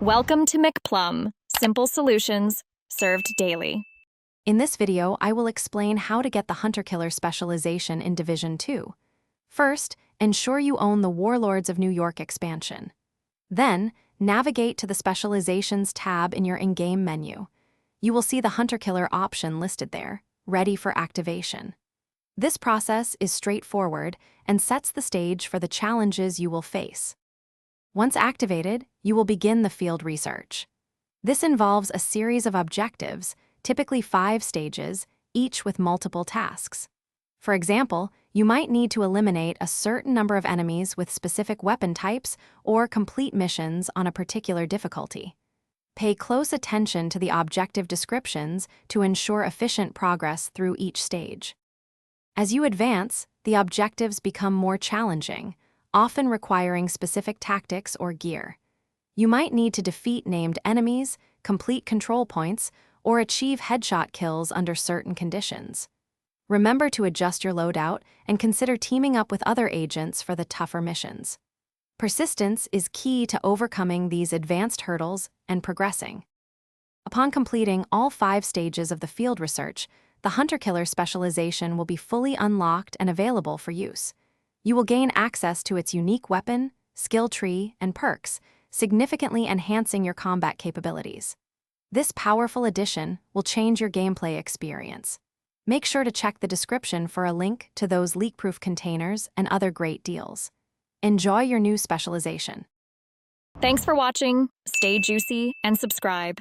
Welcome to McPlum, simple solutions served daily. In this video, I will explain how to get the Hunter-Killer specialization in Division 2. First, ensure you own the Warlords of New York expansion. Then, navigate to the Specializations tab in your in-game menu. You will see the Hunter-Killer option listed there, ready for activation. This process is straightforward and sets the stage for the challenges you will face. Once activated, you will begin the field research. This involves a series of objectives, typically 5 stages, each with multiple tasks. For example, you might need to eliminate a certain number of enemies with specific weapon types or complete missions on a particular difficulty. Pay close attention to the objective descriptions to ensure efficient progress through each stage. As you advance, the objectives become more challenging, often requiring specific tactics or gear. You might need to defeat named enemies, complete control points, or achieve headshot kills under certain conditions. Remember to adjust your loadout and consider teaming up with other agents for the tougher missions. Persistence is key to overcoming these advanced hurdles and progressing. Upon completing all 5 stages of the field research, the Hunter-Killer specialization will be fully unlocked and available for use. You will gain access to its unique weapon, skill tree, and perks, significantly enhancing your combat capabilities. This powerful addition will change your gameplay experience. Make sure to check the description for a link to those leak-proof containers and other great deals. Enjoy your new specialization. Thanks for watching, stay juicy, and subscribe.